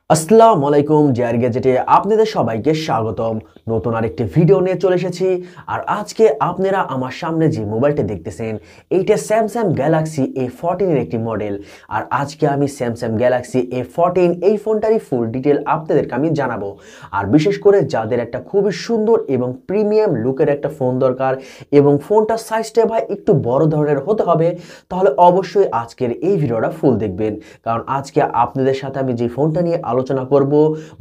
আসসালামু আলাইকুম গ্যাজেটে আপনাদের সবাইকে স্বাগতম। নতুন আরেকটি ভিডিও নিয়ে চলে এসেছি। আর আজকে আপনারা আমার সামনে যে মোবাইলটা দেখতেছেন এইটা স্যামসাং গ্যালাক্সি A14 এর একটি মডেল। আর আজকে আমি স্যামসাং গ্যালাক্সি A14 এই ফোনটারই ফুল ডিটেল আপনাদেরকে আমি জানাবো। আর বিশেষ করে যাদের একটা খুবই সুন্দর এবং প্রিমিয়াম লুকের একটা ফোন দরকার এবং ফোনটা সাইজটা ভাই একটু বড় ধরনের হতে হবে, তাহলে অবশ্যই আজকের এই ভিডিওটা ফুল দেখবেন। কারণ আজকে আপনাদের সাথে আমি যে ফোনটা নিয়ে আলোচনা করব,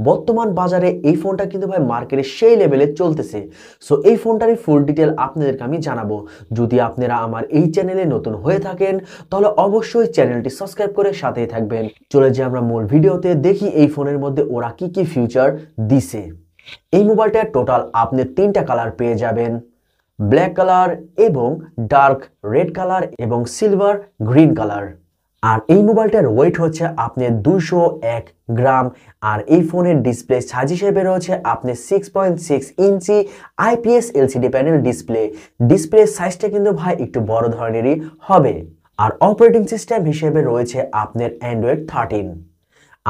বর্তমান বাজারে এই ফোনটা কিন্তু ভাই মার্কেটে সেই লেভেলে চলতেছে। সো এই ফোনটারই ফুল ডিটেল আপনাদেরকে আমি জানাবো। যদি আপনারা আমার এই চ্যানেলে নতুন হয়ে থাকেন তাহলে অবশ্যই চ্যানেলটি সাবস্ক্রাইব করে সাথেই থাকবেন। চলে যাই আমরা মূল ভিডিওতে, দেখি এই ফোনের মধ্যে ওরা কি কি ফিচার দিছে। এই মোবাইলটার টোটাল আপনি তিনটা কালার পেয়ে যাবেন, ব্ল্যাক কালার এবং ডার্ক রেড কালার এবং সিলভার গ্রিন কালার। আর এই মোবাইলটার ওয়েট হচ্ছে আপনার 201 গ্রাম। আর এই ফোনের ডিসপ্লে সাইজ হিসেবে রয়েছে আপনার 6.6 ইঞ্চি IPS LCD প্যানেল ডিসপ্লে সাইজটা কিন্তু ভাই একটু বড় ধরনেরই হবে। আর অপারেটিং সিস্টেম হিসেবে রয়েছে আপনার অ্যান্ড্রয়েড 13।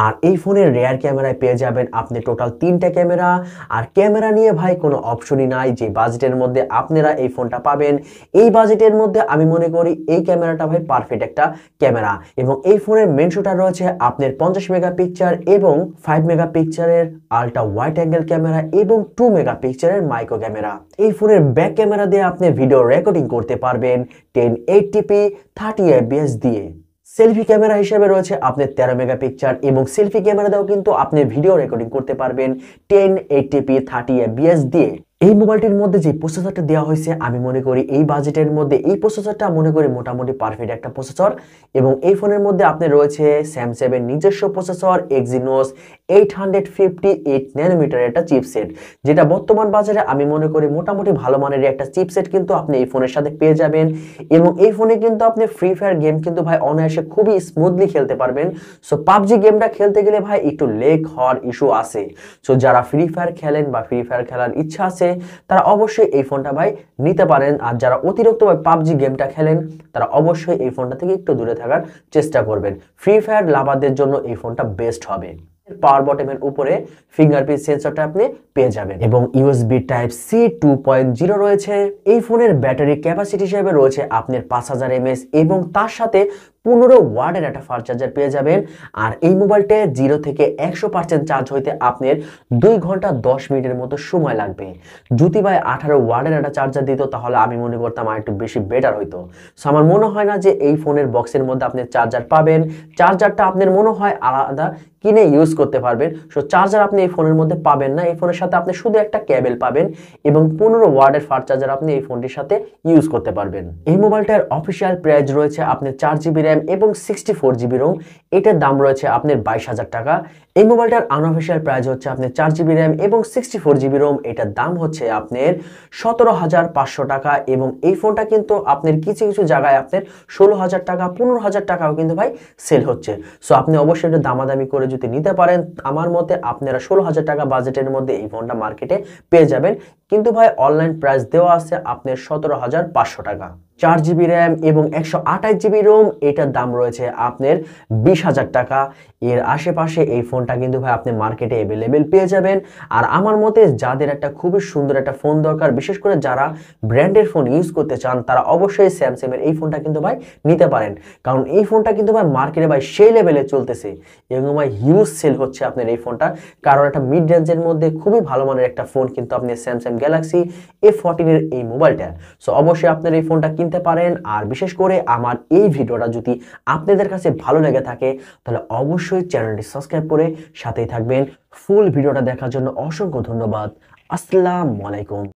আর এই ফোনের রেয়ার ক্যামেরায় পেয়ে যাবেন আপনি টোটাল তিনটা ক্যামেরা। আর ক্যামেরা নিয়ে ভাই কোনো অপশনই নাই। যে বাজেটের মধ্যে আপনারা এই ফোনটা পাবেন, এই বাজেটের মধ্যে আমি মনে করি এই ক্যামেরাটা ভাই পারফেক্ট একটা ক্যামেরা। এবং এই ফোনের মেন শুটার রয়েছে আপনার 50 মেগাপিক্সেল এবং 5 মেগাপিক্সেলের আলট্রা ওয়াইড অ্যাঙ্গেল ক্যামেরা এবং 2 মেগাপিক্সেলের মাইক্রো ক্যামেরা। এই ফোনের ব্যাক ক্যামেরা দিয়ে আপনি ভিডিও রেকর্ডিং করতে পারবেন 1080p 30fps দিয়ে। সেলফি ক্যামেরা হিসেবে রয়েছে আপনার 13 মেগাপিক্সেল এবং সেলফি ক্যামেরা দিয়েও কিন্তু আপনি ভিডিও রেকর্ডিং করতে পারবেন 1080p 30fps দিয়ে। এই মোবাইলটির মধ্যে যে প্রসেসরটা দেওয়া হয়েছে, আমি মনে করি এই বাজেটের মধ্যে এই প্রসেসরটা মনে করি মোটামুটি পারফেক্ট একটা প্রসেসর। এবং এই ফোনের মধ্যে আপনার রয়েছে স্যামসাং এর নিজস্ব প্রসেসর এক্সিনোস 858 ন্যানোমিটারের একটা চিপসেট, যেটা বর্তমান বাজারে আমি মনে করি মোটামুটি ভালো মানের একটা চিপসেট কিন্তু আপনি এই ফোনের সাথে পেয়ে যাবেন। এবং এই ফোনে কিন্তু আপনি ফ্রি ফায়ার গেম কিন্তু ভাই অনায়াসে খুবই স্মুথলি খেলতে পারবেন। সো পাবজি গেমটা খেলতে গেলে ভাই একটু লেগ হওয়ার ইস্যু আছে। সো যারা ফ্রি ফায়ার খেলেন বা ফ্রি ফায়ার খেলার ইচ্ছা আছে তারা অবশ্যই এই ফোনটা ভাই নিতে পারেন। আর যারা অতিরিক্ত পাবজি গেমটা খেলেন তারা অবশ্যই এই ফোনটা থেকে একটু দূরে থাকার চেষ্টা করবেন। ফ্রি ফায়ার লাভারদের জন্য এই ফোনটা বেস্ট হবে। পাওয়ার বটমের উপরে ফিঙ্গারপ্রিন্ট সেন্সরটা আপনি পেয়ে যাবেন এবং USB Type-C 2.0 রয়েছে। এই ফোনের ব্যাটারি ক্যাপাসিটি হিসেবে রয়েছে আপনার 5000 mAh এবং তার সাথে 15 ওয়াটের একটা ফাস্ট চার্জার পেয়ে যাবেন। আর এই মোবাইলটা 0 থেকে 100% চার্জ হইতে আপনার 2 ঘন্টা 10 মিনিটের মতো সময় লাগবে। যদি ভাই 18 ওয়াটের একটা চার্জার দিত তাহলে আমি মনে করতাম আর একটু বেশি বেটার হইতো। সো আমার মনে হয় না যে এই ফোনের বক্সের মধ্যে আপনি চার্জার পাবেন। চার্জারটা আপনার মনে হয় আলাদা কিনে ইউজ করতে পারবেন। সো চার্জার আপনি এই ফোনের মধ্যে পাবেন না। এই ফোনের সাথে আপনি শুধু একটা কেবল পাবেন এবং 15 ওয়াটের ফাস্ট চার্জার আপনি এই ফোনটির সাথে ইউজ করতে পারবেন। এই মোবাইলটার অফিসিয়াল প্রাইস রয়েছে আপনার 4GB RAM এবং 64GB ROM। এটার দাম রয়েছে আপনার 22,000 টাকা। এই মোবাইলটার আনঅফিসিয়াল প্রাইস হচ্ছে আপনার 4GB RAM এবং 64GB ROM। এটার দাম হচ্ছে আপনার 17,500 টাকা। এবং এই ফোনটা কিন্তু আপনার কিছু কিছু জায়গায় আপনার 16,000 টাকা 15,000 টাকাও কিন্তু ভাই সেল হচ্ছে। সো আপনি অবশ্যই এটা দামাদামি করে যদি নিতে পারেন, আমার মতে আপনারা 16,000 টাকা বাজেটের মধ্যে এই ফোনটা মার্কেটে পেয়ে যাবেন। কিন্তু ভাই অনলাইন প্রাইস দেওয়া আছে আপনার 17,500 টাকা। 4GB RAM এবং 128GB ROM, এটার দাম রয়েছে আপনার 20,000 টাকা। এর আশেপাশে এই ফোনটা কিন্তু ভাই আপনি মার্কেটে অ্যাভেলেবেল পেয়ে যাবেন। আর আমার মতে যাদের একটা খুবই সুন্দর একটা ফোন দরকার, বিশেষ করে যারা ব্র্যান্ডের ফোন ইউজ করতে চান, তারা অবশ্যই স্যামসাং এর এই ফোনটা কিন্তু ভাই নিতে পারেন। কারণ এই ফোনটা কিন্তু ভাই মার্কেটে ভাই সেই লেভেলে চলতেছে এবং ভাই হিউজ সেল হচ্ছে আপনার এই ফোনটা। কারণ একটা মিড রেঞ্জের মধ্যে খুবই ভালো মানের একটা ফোন কিন্তু আপনি স্যামসাং গ্যালাক্সি A14 এর এই মোবাইলটা। সো অবশ্যই আপনার এই ফোনটা কিনতে পারেন। আর বিশেষ করে আমার এই ভিডিওটা যদি আপনাদের কাছে ভালো লেগে থাকে তাহলে অবশ্যই চ্যানেলটি সাবস্ক্রাইব করে সাথেই থাকবেন। ফুল ভিডিওটা দেখার জন্য অসংখ্য ধন্যবাদ। আসসালামু আলাইকুম।